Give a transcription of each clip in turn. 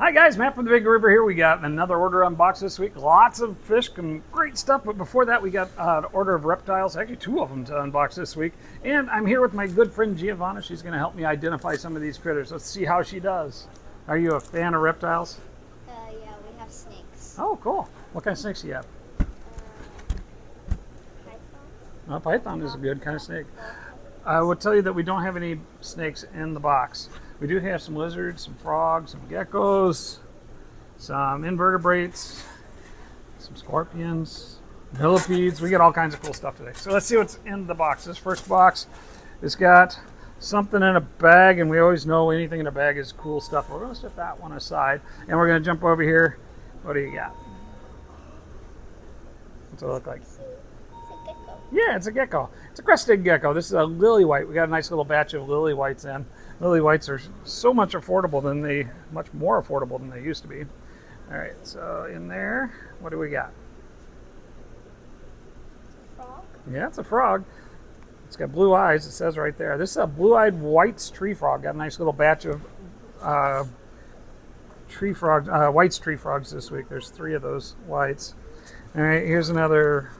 Hi guys, Matt from the Big River here. We got another order unboxed this week. Lots of fish and great stuff, but before that we got an order of reptiles, actually two of them to unbox this week. And I'm here with my good friend Giovanna. She's going to help me identify some of these critters. Let's see how she does. Are you a fan of reptiles? Yeah, we have snakes. Oh, cool. What kind of snakes do you have? Python. Well, python is a good kind of snake. I will tell you that we don't have any snakes in the box. We do have some lizards, some frogs, some geckos, some invertebrates, some scorpions, millipedes. We got all kinds of cool stuff today. So let's see what's in the box. This first box has got something in a bag, and we always know anything in a bag is cool stuff. We're going to set that one aside, and we're going to jump over here. What do you got? What's it look like? It's a gecko. Yeah, it's a gecko. It's a crested gecko. This is a lily white. We got a nice little batch of lily whites in. Lily whites are so much more affordable than they used to be. All right, so in there, what do we got? Frog. Yeah, it's a frog. It's got blue eyes. It says right there. This is a blue-eyed white's tree frog. Got a nice little batch of tree frogs, white's tree frogs this week. There's 3 of those whites. All right, here's another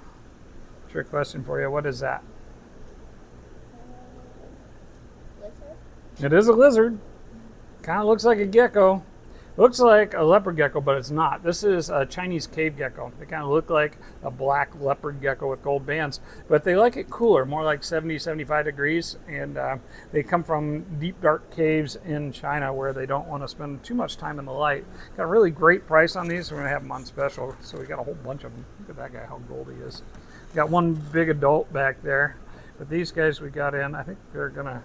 trick question for you. What is that? Lizard. It is a lizard. Kind of looks like a gecko. Looks like a leopard gecko, but it's not. This is a Chinese cave gecko. They kind of look like a black leopard gecko with gold bands, but they like it cooler, more like 70, 75 degrees, and they come from deep, dark caves in China where they don't want to spend too much time in the light. Got a really great price on these. We're going to have them on special, so we got a whole bunch of them. Look at that guy, how gold he is. Got one big adult back there, but these guys we got in, I think they're going to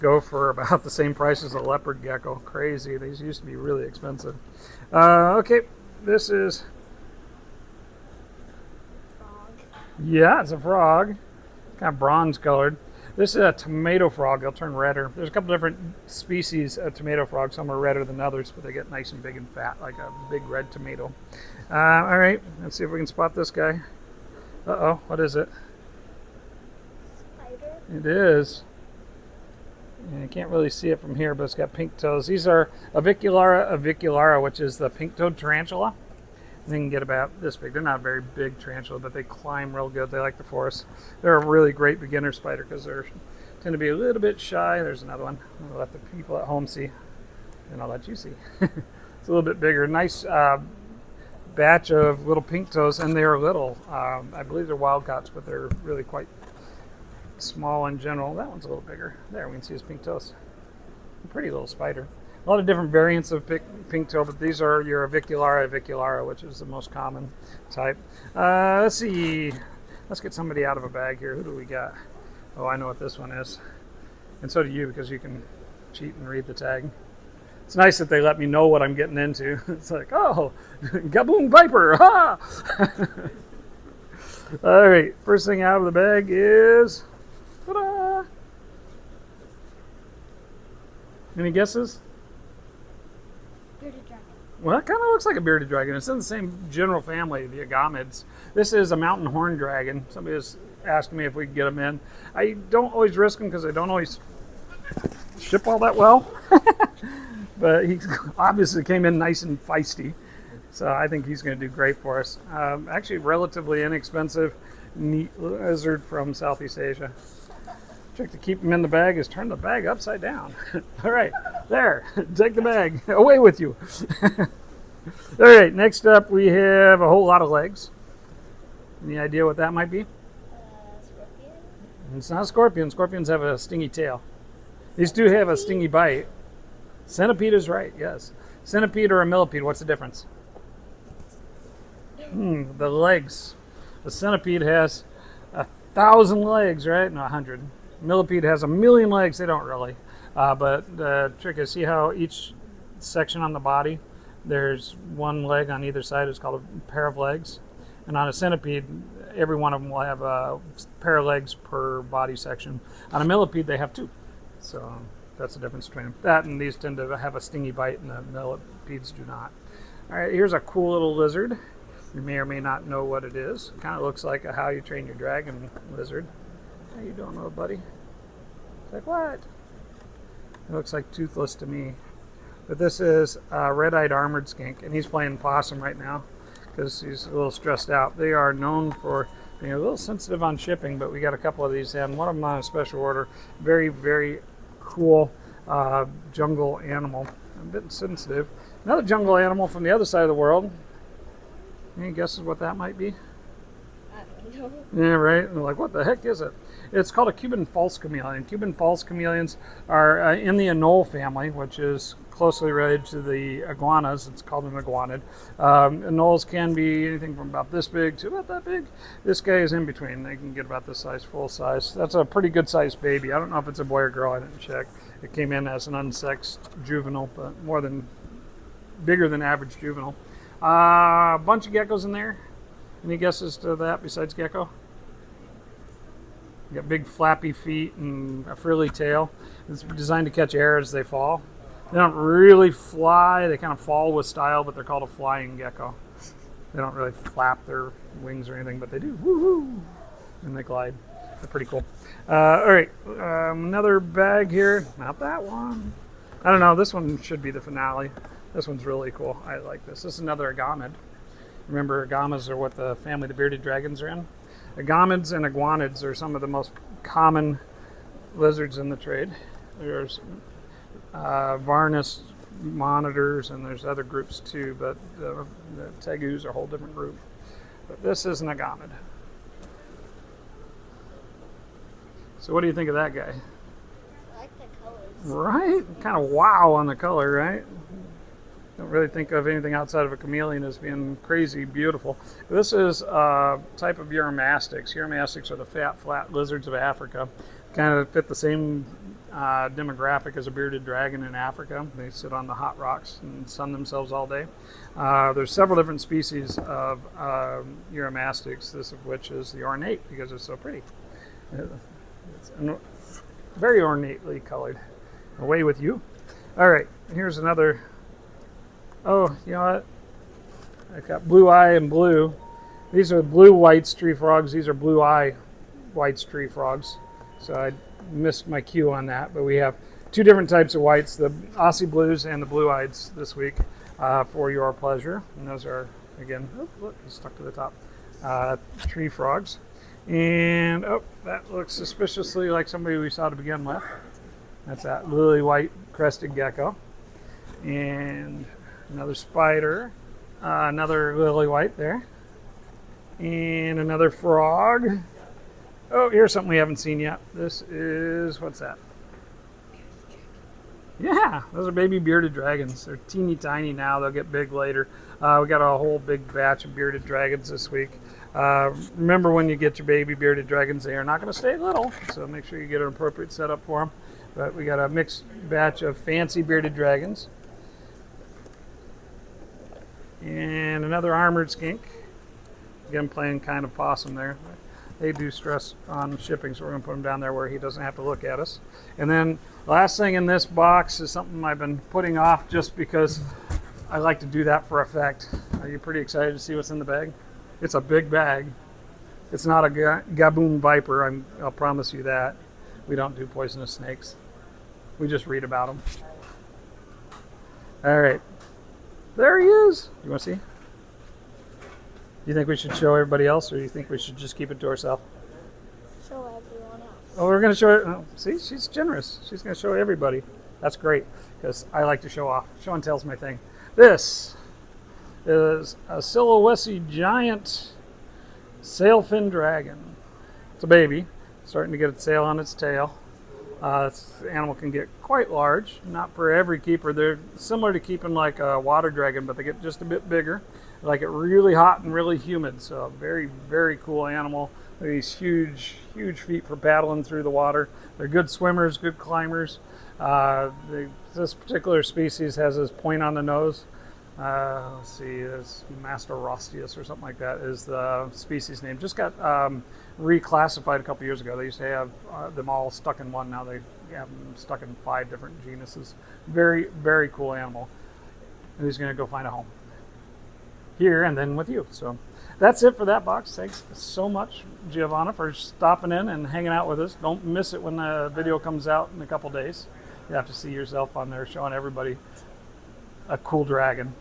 go for about the same price as a leopard gecko. Crazy. These used to be really expensive. Okay, this is... Frog. Yeah, it's a frog. Kind of bronze colored. This is a tomato frog. They'll turn redder. There's a couple different species of tomato frogs. Some are redder than others, but they get nice and big and fat, like a big red tomato. All right, let's see if we can spot this guy. Uh-oh, what is it? Spider. It is. And you can't really see it from here, but it's got pink toes. These are aviculata, which is the pink-toed tarantula. They can get about this big. They're not a very big tarantula, but they climb real good. They like the forest. They're a really great beginner spider because they tend to be a little bit shy. There's another one. I'll let the people at home see, and I'll let you see. It's a little bit bigger. Nice batch of little pink toes, and they're little. I believe they're wild caughts, but they're really quite small in general. That one's a little bigger. There, we can see his pink toes. A pretty little spider. A lot of different variants of pink toe, but these are your aviculata, which is the most common type. Let's see. Let's get somebody out of a bag here. Who do we got? Oh, I know what this one is. And so do you, because you can cheat and read the tag. It's nice that they let me know what I'm getting into. It's like, oh, Gaboon Viper. Ha! All right, first thing out of the bag is... Ta-da! Any guesses? Bearded dragon. Well, it kind of looks like a bearded dragon. It's in the same general family, the agamids. This is a mountain horn dragon. Somebody was asking me if we could get them in. I don't always risk them because I don't always ship all that well. But he obviously came in nice and feisty. So I think he's going to do great for us. Actually, relatively inexpensive, neat lizard from Southeast Asia. Trick to keep him in the bag is turn the bag upside down. All right, there, take the bag away with you. All right, next up we have a whole lot of legs. Any idea what that might be? Scorpion. It's not a scorpion. Scorpions have a stingy tail. These do have a stingy bite. Centipede is right, yes. Centipede or a millipede, what's the difference? The legs. The centipede has 1,000 legs, right? No, 100. Millipede has 1,000,000 legs. They don't really. But the trick is, see how each section on the body, there's one leg on either side. It's called a pair of legs. And on a centipede, every one of them will have a pair of legs per body section. On a millipede, they have 2. So that's the difference between them. That and these tend to have a stingy bite, and the millipedes do not. All right, here's a cool little lizard. You may or may not know what it is. It kind of looks like a How You Train Your Dragon lizard. How you doing, little buddy? It's like, what? It looks like toothless to me. But this is a red-eyed armored skink, and he's playing possum right now because he's a little stressed out. They are known for being a little sensitive on shipping, but we got a couple of these in. One of them on a special order. Very, very cool jungle animal. A bit sensitive. Another jungle animal from the other side of the world. Any guesses what that might be? I don't know. Yeah, right. And like, what the heck is it? It's called a Cuban false chameleon. Cuban false chameleons are in the anole family, which is closely related to the iguanas. It's called an iguanid. Anoles can be anything from about this big to about that big. This guy is in between. They can get about this size, full size. That's a pretty good sized baby. I don't know if it's a boy or girl. I didn't check. It came in as an unsexed juvenile, but bigger than average juvenile. A bunch of geckos in there. Any guesses to that besides gecko? You got big flappy feet and a frilly tail. It's designed to catch air as they fall. They don't really fly. They kind of fall with style, but they're called a flying gecko. They don't really flap their wings or anything, but they do. Woo-hoo! And they glide. They're pretty cool. All right, another bag here. Not that one. I don't know. This one should be the finale. This one's really cool. I like this. This is another agamid. Remember, agamas are what the family of the bearded dragons are in. Agamids and iguanids are some of the most common lizards in the trade. There's Varnus monitors, and there's other groups too, but the tegus are a whole different group. But this is an agamid. So what do you think of that guy? I like the colors. Right? Kind of wow on the color, right? Don't really think of anything outside of a chameleon as being crazy beautiful. This is a type of Uromastyx. Uromastyx are the fat, flat lizards of Africa. Kind of fit the same demographic as a bearded dragon in Africa. They sit on the hot rocks and sun themselves all day. There's several different species of Uromastyx, this of which is the ornate because it's so pretty. It's very ornately colored. Away with you. All right, here's another. Oh, you know what? I got blue eye and blue. These are blue whites tree frogs. These are blue eye whites tree frogs. So I missed my cue on that. But we have two different types of whites, the Aussie blues and the blue eyes this week for your pleasure. And those are, again, oh, look, he's stuck to the top, tree frogs. And, oh, that looks suspiciously like somebody we saw to begin with. That's that lily white crested gecko. And another spider, another lily white there, and another frog. Oh, here's something we haven't seen yet. This is, what's that? Yeah, those are baby bearded dragons. They're teeny tiny now. They'll get big later. We got a whole big batch of bearded dragons this week. Remember, when you get your baby bearded dragons, they are not going to stay little, so make sure you get an appropriate setup for them. But we got a mixed batch of fancy bearded dragons. And another armored skink. Again, playing kind of possum there. They do stress on shipping, so we're going to put him down there where he doesn't have to look at us. And then the last thing in this box is something I've been putting off just because I like to do that for effect. Are you pretty excited to see what's in the bag? It's a big bag. It's not a gaboon viper, I'll promise you that. We don't do poisonous snakes. We just read about them. All right. There he is. You want to see? Do you think we should show everybody else, or do you think we should just keep it to ourselves? Show everyone else. Oh, we're going to show it. Oh, see, she's generous. She's going to show everybody. That's great, because I like to show off. Show and tell's my thing. This is a Silowesi giant sailfin dragon. It's a baby, starting to get its sail on its tail. This animal can get quite large, not for every keeper. They're similar to keeping like a water dragon, but they get just a bit bigger. They like it really hot and really humid, so very, very cool animal. These huge, huge feet for paddling through the water. They're good swimmers, good climbers. This particular species has this point on the nose. Let's see, it's Master Rostius or something like that is the species name. Just got reclassified a couple years ago. They used to have them all stuck in one. Now they have them stuck in 5 different genuses. Very, very cool animal. And he's going to go find a home here and then with you. So that's it for that box. Thanks so much, Giovanna, for stopping in and hanging out with us. Don't miss it when the video comes out in a couple days. You have to see yourself on there showing everybody a cool dragon.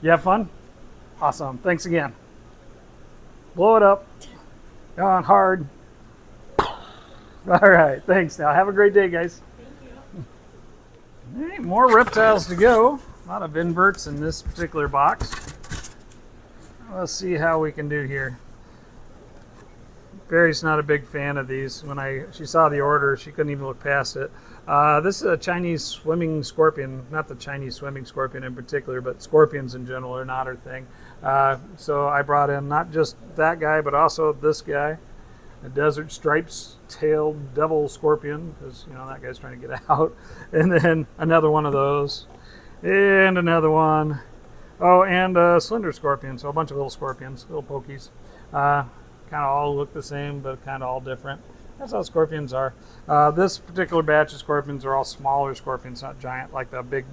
You have fun? Awesome. Thanks again. Blow it up. Go on hard. All right. Thanks. Now have a great day, guys. All right, more reptiles to go. A lot of inverts in this particular box. Let's see how we can do here. Barry's not a big fan of these. When she saw the order, she couldn't even look past it. This is a Chinese swimming scorpion. Not the Chinese swimming scorpion in particular, but scorpions in general are not her thing. So I brought in not just that guy, but also this guy, a desert stripes tailed devil scorpion, because that guy's trying to get out. And then another one of those, and another one. Oh, and a slender scorpion. So a bunch of little scorpions, little pokies. Kind of all look the same, but kind of all different. That's how scorpions are. This particular batch of scorpions are all smaller scorpions, not giant like the big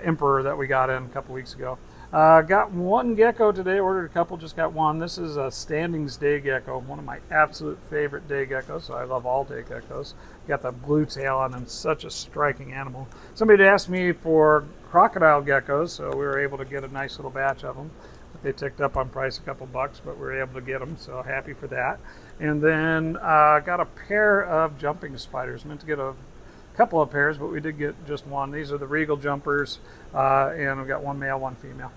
emperor that we got in a couple weeks ago. Got one gecko today, ordered a couple, just got one. This is a Standings day gecko, one of my absolute favorite day geckos, so I love all day geckos. Got the blue tail on them, such a striking animal. Somebody asked me for crocodile geckos, so we were able to get a nice little batch of them. They ticked up on price a couple bucks, but we were able to get them, so happy for that. And then got a pair of jumping spiders. Meant to get a couple of pairs, but we did get just one. These are the regal jumpers, and we've got one male, one female.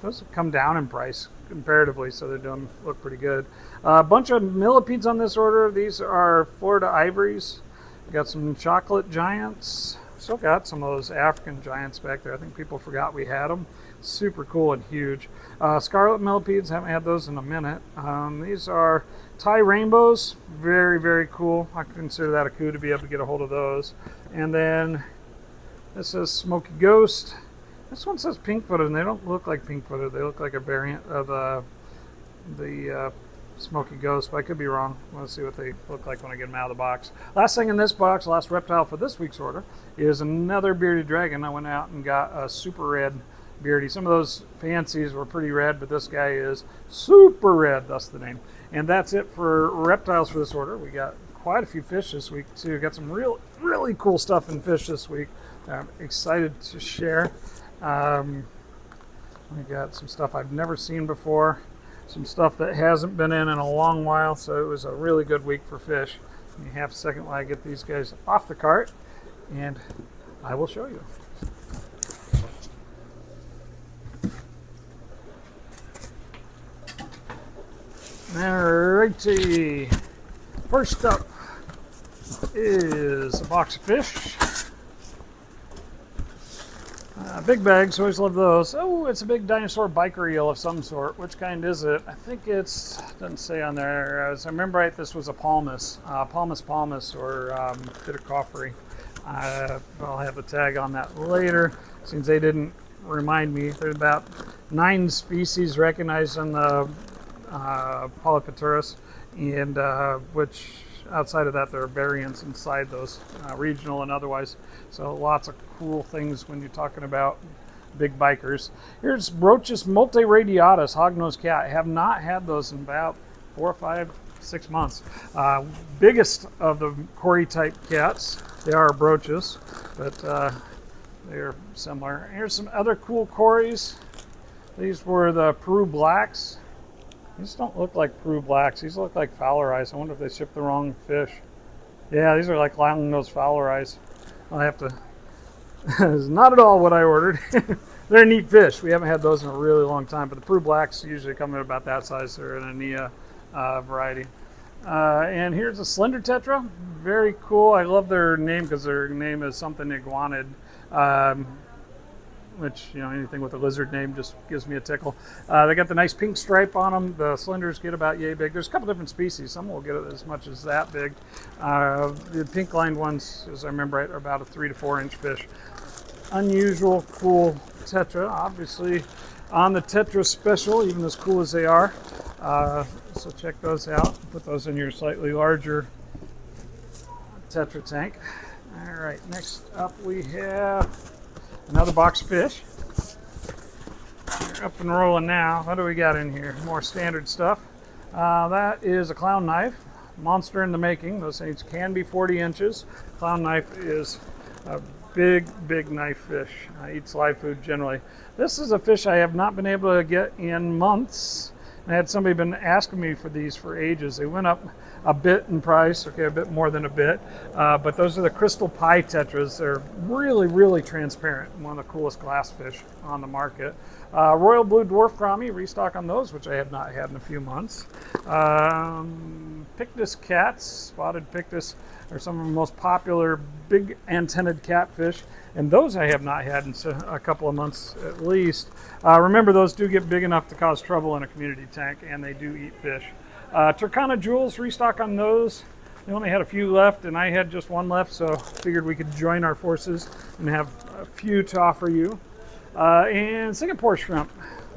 Those have come down in price comparatively, so they look pretty good. A bunch of millipedes on this order. These are Florida ivories. Got some chocolate giants. Still got some of those African giants back there. I think people forgot we had them. Super cool and huge. Scarlet millipedes, haven't had those in a minute. These are Thai rainbows, very, very cool. I consider that a coup to be able to get a hold of those. And then this is Smoky Ghost. This one says pink-footed, and they don't look like pink-footed. They look like a variant of the Smoky Ghost, but I could be wrong. Let's see what they look like when I get them out of the box. Last thing in this box, last reptile for this week's order, is another bearded dragon. I went out and got a super red beardy. Some of those fancies were pretty red, but this guy is super red, thus the name. And that's it for reptiles for this order. We got quite a few fish this week too. Got some really cool stuff in fish this week. I'm excited to share. We got some stuff I've never seen before, some stuff that hasn't been in a long while, so it was a really good week for fish. Give me half a second while I get these guys off the cart, and I will show you. Alrighty, first up is a box of fish. Big bags, always love those. Oh, it's a big dinosaur biker eel of some sort. Which kind is it? I think doesn't say on there. As I remember right, this was a palmus. Palmus, or Pitacophery. I'll have the tag on that later, since they didn't remind me. There's about 9 species recognized in the Polypterus, and which outside of that there are variants inside those, regional and otherwise. So lots of cool things when you're talking about big bikers. Here's Brochus multiradiatus, hognose cat. I have not had those in about 4, 5, 6 months. Biggest of the Cory type cats. They are Brochus, but they're similar. Here's some other cool Corys. These were the Peru blacks. These don't look like Peru blacks. These look like Fowler eyes. I wonder if they shipped the wrong fish. Yeah, these are like long-nosed Fowler eyes. I'll have to... It's not at all what I ordered. They're neat fish. We haven't had those in a really long time, but the Peru blacks usually come in about that size. They're an Ania variety. And here's a slender tetra. Very cool. I love their name because their name is something iguanid. Which, anything with a lizard name just gives me a tickle. They got the nice pink stripe on them. The slenders get about yay big. There's a couple different species. Some will get as much as that big. The pink lined ones, as I remember right, are about a 3 to 4 inch fish. Unusual, cool tetra. Obviously on the tetra special, even as cool as they are. So check those out. Put those in your slightly larger tetra tank. All right, next up we have another box of fish. We're up and rolling now. What do we got in here? More standard stuff. That is a clown knife. Monster in the making. Those things can be 40 inches. Clown knife is a big knife fish. Eats live food generally. This is a fish I have not been able to get in months. I had somebody been asking me for these for ages. They went up a bit in price, okay, a bit more than a bit, but those are the crystal pie tetras. They're really transparent. One of the coolest glass fish on the market. Royal blue dwarf crommy, restock on those, which I have not had in a few months. Pictus cats, spotted pictus, are some of the most popular big antennaed catfish, and those I have not had in a couple of months at least. Remember, those do get big enough to cause trouble in a community tank, and they do eat fish. Turkana jewels, restock on those. They only had a few left, and I had just one left, so figured we could join our forces and have a few to offer you. And Singapore shrimp.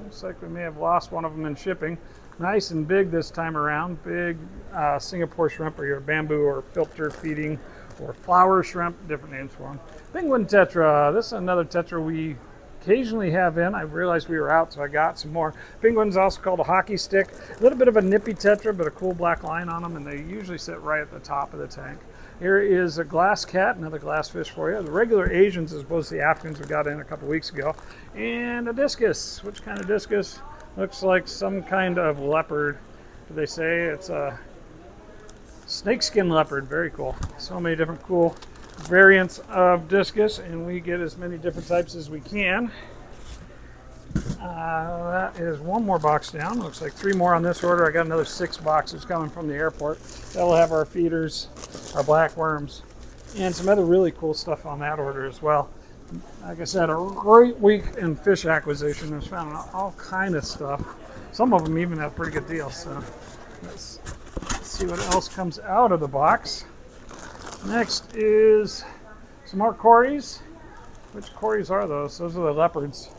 Looks like we may have lost one of them in shipping. Nice and big this time around. Big Singapore shrimp, or your bamboo or filter feeding or flower shrimp, different names for them. Penguin tetra. This is another tetra we occasionally have in. I realized we were out, so I got some more. Penguin's also called a hockey stick. A little bit of a nippy tetra, but a cool black line on them, and they usually sit right at the top of the tank. Here is a glass cat, another glass fish for you. The regular Asians, as opposed to the Africans we got in a couple weeks ago. And a discus. Which kind of discus? Looks like some kind of leopard. Did they say it's a snakeskin leopard? Very cool. So many different cool variants of discus, and we get as many different types as we can. That is one more box down. Looks like 3 more on this order. I got another 6 boxes coming from the airport. That'll have our feeders, our black worms, and some other really cool stuff on that order as well. Like I said, a great week in fish acquisition. There's found all kind of stuff. Some of them even have pretty good deals. So let's see what else comes out of the box. Next is some more cories. Which cories are those? Those are the leopards.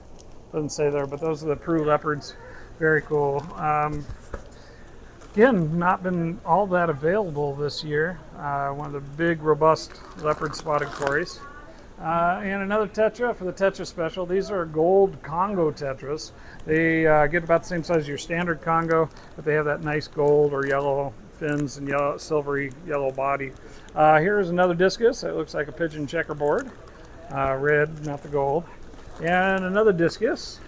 Doesn't say there, but those are the true leopards. Very cool. Again, not been all that available this year. One of the big, robust leopard spotted cories. And another tetra for the tetra special. These are gold Congo tetras. They get about the same size as your standard Congo, but they have that nice gold or yellow fins and yellow, silvery yellow body. Here's another discus. It looks like a pigeon checkerboard. Red, not the gold. And another discus.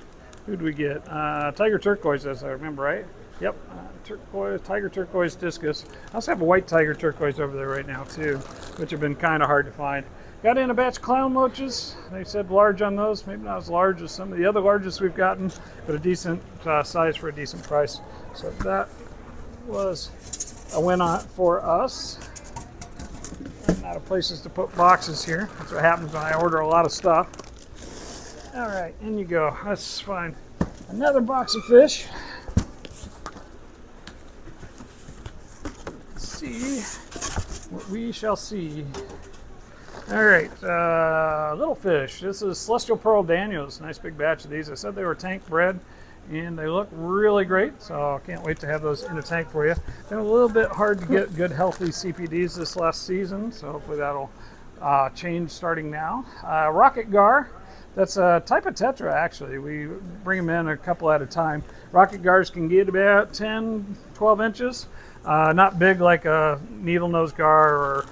Who do we get? Tiger turquoise, as I remember, right? Yep, turquoise, tiger turquoise discus. I also have a white tiger turquoise over there right now too, which have been kind of hard to find. Got in a batch of clown loaches. They said large on those, maybe not as large as some of the other largest we've gotten, but a decent size for a decent price. So that was a win for us. I'm out of places to put boxes here. That's what happens when I order a lot of stuff. All right, in you go. Let's find another box of fish. Let's see what we shall see. All right, little fish. This is Celestial Pearl Daniels. Nice big batch of these. I said they were tank bred, and they look really great, so I can't wait to have those in a tank for you. Been a little bit hard to get good, healthy CPDs this last season, so hopefully that'll change starting now. Rocket Gar. That's a type of tetra, actually. We bring them in a couple at a time. Rocket Gars can get about 10, 12 inches. Not big like a needle nose gar or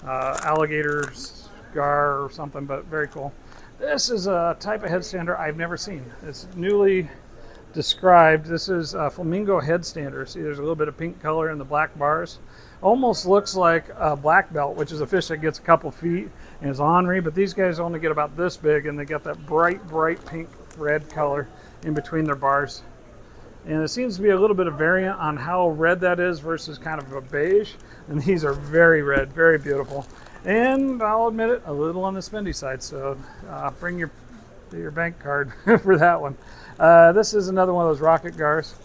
alligator's gar or something, but very cool. This is a type of headstander I've never seen. It's newly described. This is a flamingo headstander. See, there's a little bit of pink color in the black bars. Almost looks like a black belt, which is a fish that gets a couple feet and is ornery, but these guys only get about this big, and they got that bright pink red color in between their bars. And it seems to be a little bit of variant on how red that is versus kind of a beige. And these are very red, very beautiful. And I'll admit it, a little on the spendy side. So bring your bank card for that one. This is another one of those rocket gars.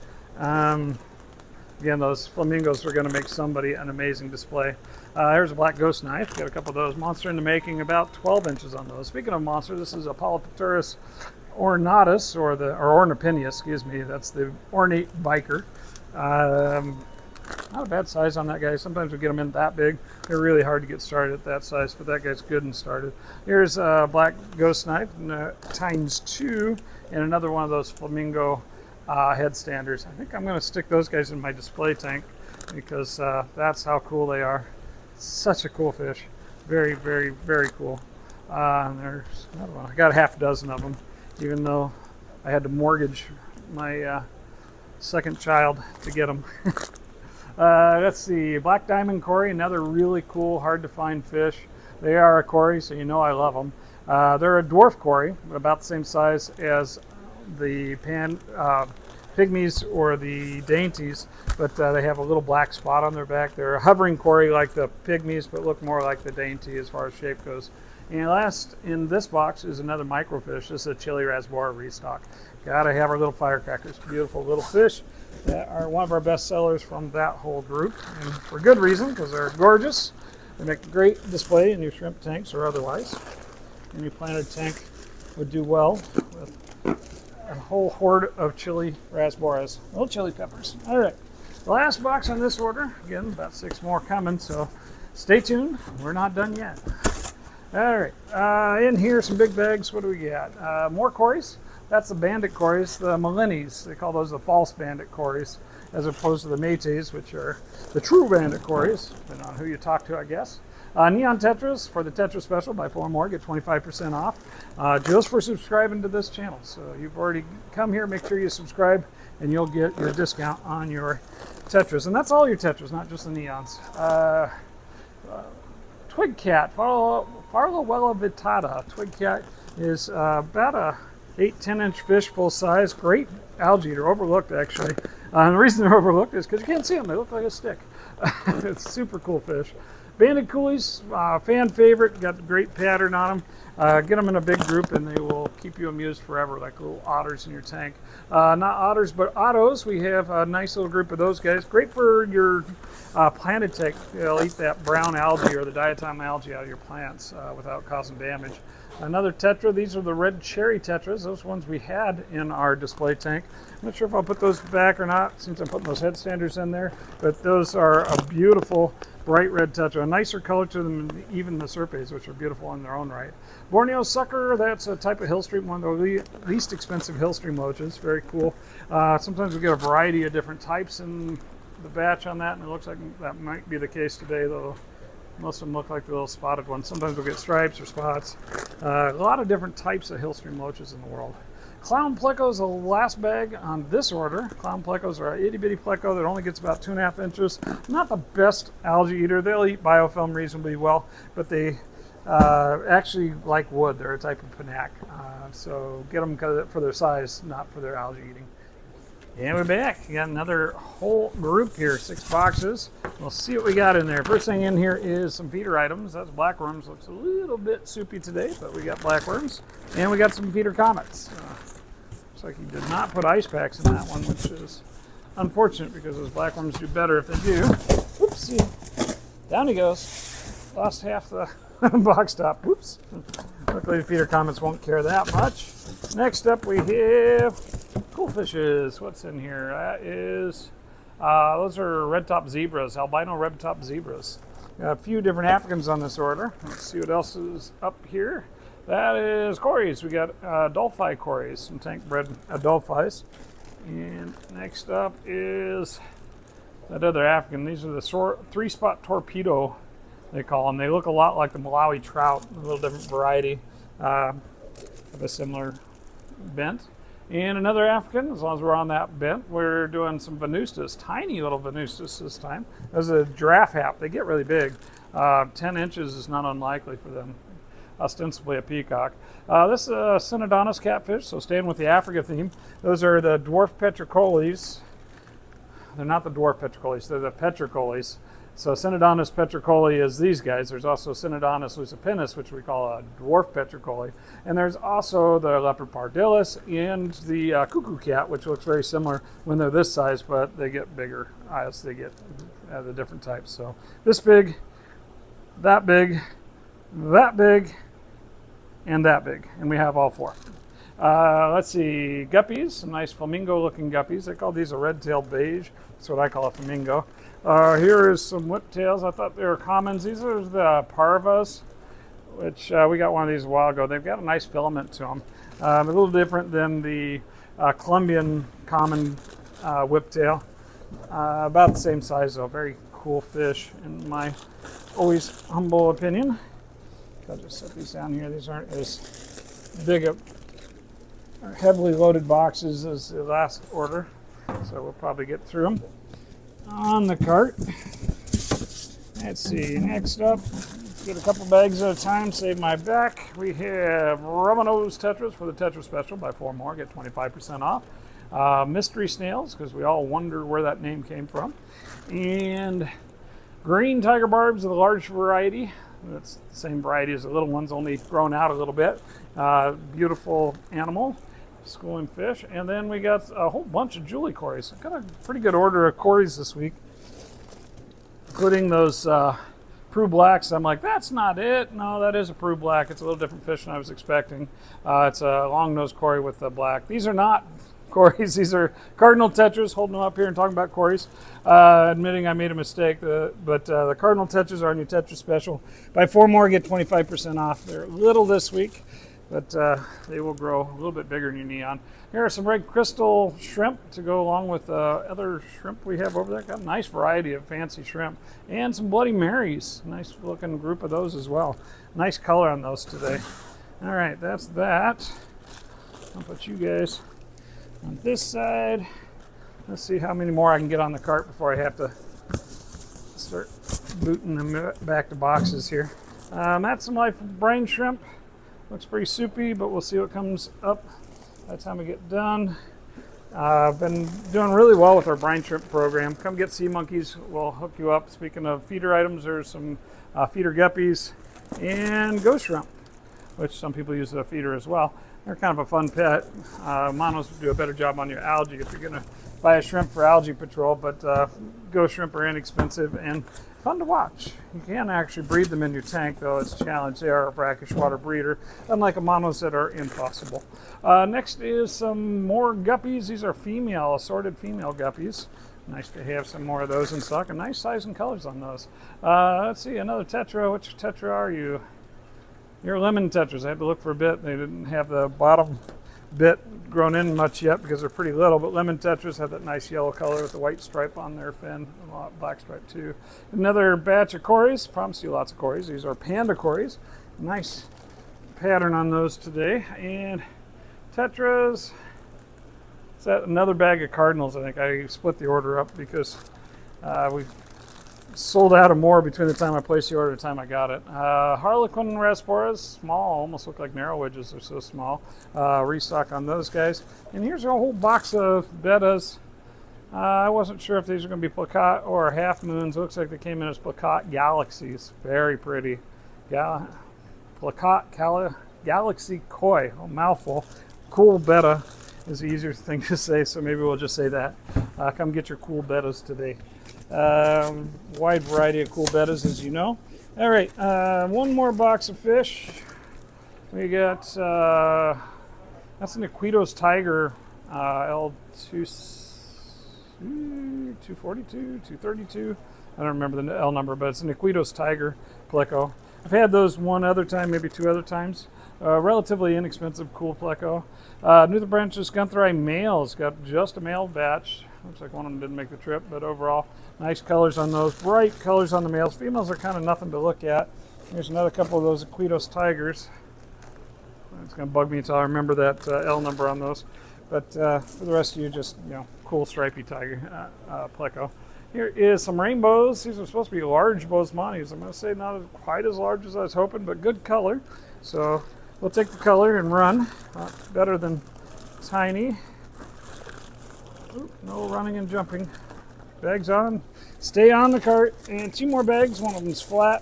Again, those flamingos are going to make somebody an amazing display. Here's a black ghost knife. Got a couple of those. Monster in the making, about 12 inches on those. Speaking of monster, this is a Polypterus ornatus, or ornipinius, excuse me. That's the ornate biker. Not a bad size on that guy. Sometimes we get them in that big. They're really hard to get started at that size, but that guy's good and started. Here's a black ghost knife ×2, and another one of those flamingo headstanders. I think I'm going to stick those guys in my display tank because that's how cool they are. Such a cool fish. Very, very, very cool. There's, I don't know, I got half a dozen of them, even though I had to mortgage my second child to get them. Let's see, black diamond cory, another really cool, hard to find fish. They are a cory, so you know I love them. They're a dwarf cory, but about the same size as the pygmies or the dainties, but they have a little black spot on their back. They're a hovering cory like the pygmies, but look more like the dainty as far as shape goes. And last in this box is another microfish. This is a chili rasbora restock. Gotta have our little firecrackers. Beautiful little fish that are one of our best sellers from that whole group, and for good reason, because they're gorgeous. They make a great display in your shrimp tanks or otherwise. Any planted tank would do well with a whole horde of chili rasboras, little chili peppers. All right, the last box on this order, again, about 6 more coming, so stay tuned. We're not done yet. All right, in here, some big bags. What do we got? More cories. That's the bandit cories, the Melinis. They call those the false bandit cories, as opposed to the metes, which are the true bandit cories, depending on who you talk to, I guess. Neon tetras for the tetra special. Buy 4 more, get 25% off, just for subscribing to this channel. So you've already come here, make sure you subscribe, and you'll get your discount on your tetras. And that's all your tetras, not just the neons. Twig cat, Farlowella vittata. Twig cat is about a 8-10 inch fish, full size, great algae eater, overlooked actually. And the reason they're overlooked is because you can't see them, they look like a stick. It's a super cool fish. Banded coolies, fan favorite, got a great pattern on them. Get them in a big group and they will keep you amused forever, like little otters in your tank. Not otters, but ottos. We have a nice little group of those guys. Great for your planted tank. They'll eat that brown algae or the diatom algae out of your plants without causing damage. Another tetra, these are the red cherry tetras, those ones we had in our display tank. I'm not sure if I'll put those back or not since I'm putting those headstanders in there, but those are a beautiful bright red tetra, a nicer color to them than even the serpes, which are beautiful in their own right. Borneo sucker, that's a type of hillstream, one of the least expensive hillstream loaches, very cool. Sometimes we get a variety of different types in the batch on that, and it looks like that might be the case today, though. Most of them look like the little spotted ones. Sometimes we'll get stripes or spots. A lot of different types of hillstream loaches in the world. Clown pleco is the last bag on this order. Clown plecos are an itty bitty pleco that only gets about 2.5 inches. Not the best algae eater. They'll eat biofilm reasonably well, but they actually like wood. They're a type of panac. So get them for their size, not for their algae eating. And we're back. We got another whole group here, 6 boxes. We'll see what we got in there. First thing in here is some feeder items. That's blackworms. Looks a little bit soupy today, but we got blackworms. And we got some feeder comets. Looks like he did not put ice packs in that one, which is unfortunate because those blackworms do better if they do. Whoopsie. Down he goes. Lost half the box top. Whoops. Luckily the feeder comets won't care that much. Next up we have cool fishes. What's in here? That is, those are red-top zebras, albino red-top zebras. Got a few different Africans on this order. Let's see what else is up here. That is cories. We got Adolphi cories, some tank-bred Adolphis. And next up is that other African. These are the 3-spot torpedo, they call them. They look a lot like the Malawi trout, a little different variety of a similar bent. And another African, as long as we're on that bent, we're doing some venustas, tiny little venustas this time. Those are a giraffe hap. They get really big. 10 inches is not unlikely for them, ostensibly a peacock. This is a Synodontis catfish, so staying with the Africa theme. Those are the dwarf petricoles. They're not the dwarf petricoles, they're the petricoles. So Synodontis petricoli is these guys. There's also Synodontis lucipinus, which we call a dwarf petricoli. And there's also the leopard pardillus and the cuckoo cat, which looks very similar when they're this size, but they get bigger as they get the different types. So this big, that big, that big, and that big. And we have all 4. Let's see, guppies, some nice flamingo-looking guppies. They call these a red-tailed beige. That's what I call a flamingo. Here is some whiptails. I thought they were commons. These are the parvas, which we got one of these a while ago. They've got a nice filament to them. A little different than the Colombian common whiptail. About the same size though. Very cool fish in my always humble opinion. I'll just set these down here. These aren't as big or heavily loaded boxes as the last order, so we'll probably get through them on the cart. Let's see, next up, get a couple bags at a time, save my back. We have Rubber-Nosed Tetras for the Tetra Special. Buy 4 more, get 25% off. Mystery Snails, because we all wonder where that name came from. And green tiger barbs of the large variety. That's the same variety as the little ones, only grown out a little bit. Beautiful animal, schooling fish. And then we got a whole bunch of Julie Cories. I've got a pretty good order of Cories this week, including those Prue Blacks. I'm like, that's not it. No, that is a Prue Black. It's a little different fish than I was expecting. It's a long-nosed Cory with the black. These are not Cories. These are Cardinal Tetras, holding them up here and talking about Cories. Admitting I made a mistake, but the Cardinal Tetras are our new Tetra Special. Buy 4 more, get 25% off. They're little this week, but they will grow a little bit bigger than your neon. Here are some red crystal shrimp to go along with other shrimp we have over there. Got a nice variety of fancy shrimp. And some Bloody Marys. Nice looking group of those as well. Nice color on those today. All right, that's that. I'll put you guys on this side. Let's see how many more I can get on the cart before I have to start booting them back to boxes here. That's some life brine shrimp. Looks pretty soupy, but we'll see what comes up by the time we get done. I've been doing really well with our brine shrimp program. Come get sea monkeys. We'll hook you up. Speaking of feeder items, there's some feeder guppies and ghost shrimp, which some people use as a feeder as well. They're kind of a fun pet. Monos do a better job on your algae if you're going to buy a shrimp for algae patrol, but ghost shrimp are inexpensive and fun to watch. You can actually breed them in your tank, though it's a challenge. They are a brackish water breeder, unlike monos that are impossible. Next is some more guppies. These are female, assorted female guppies. Nice to have some more of those in stock, and nice size and colors on those. Let's see, another tetra. Which tetra are you? You're lemon tetras. I had to look for a bit. They didn't have the bottom bit grown in much yet because they're pretty little, but lemon tetras have that nice yellow color with the white stripe on their fin, a black stripe too. Another batch of Cories. Promise you lots of Cories. These are panda Cories. Nice pattern on those today. And tetras. Is that another bag of cardinals? I think I split the order up because we sold out of more between the time I placed the order and the time I got it. Harlequin rasporas, small, almost look like narrow wedges. They're so small. Restock on those guys. And here's a whole box of bettas. I wasn't sure if these are going to be plakat or half moons. It looks like they came in as plakat galaxies. Very pretty. Plakat galaxy koi. Oh, mouthful. Cool betta is the easier thing to say, so maybe we'll just say that. Come get your cool bettas today. Wide variety of cool bettas, as you know. All right, one more box of fish. We got that's an Iquitos Tiger L242, 232. I don't remember the L number, but it's an Iquitos Tiger pleco. I've had those one other time, maybe 2 other times. Relatively inexpensive, cool pleco. Nuthribranchus guntheri males, got just a male batch. Looks like one of them didn't make the trip, but overall, nice colors on those. Bright colors on the males. Females are kind of nothing to look at. Here's another couple of those Iquitos Tigers. It's going to bug me until I remember that L number on those. But for the rest of you, just, cool stripy tiger pleco. Here is some rainbows. These are supposed to be large boesmani's. I'm going to say not quite as large as I was hoping, but good color. So we'll take the color and run. Better than tiny. Oop, no running and jumping. Bags on. Stay on the cart. And 2 more bags. One of them's flat.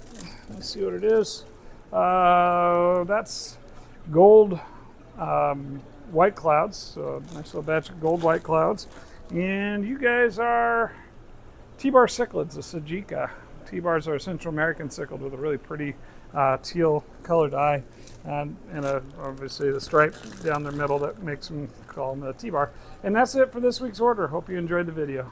Let's see what it is. That's gold white clouds. So nice little batch of gold white clouds. And you guys are T-bar cichlids, the Sajika. T-bars are Central American cichlid with a really pretty teal colored eye. And obviously the stripe down the middle that makes them call them a T-bar. And that's it for this week's order. Hope you enjoyed the video.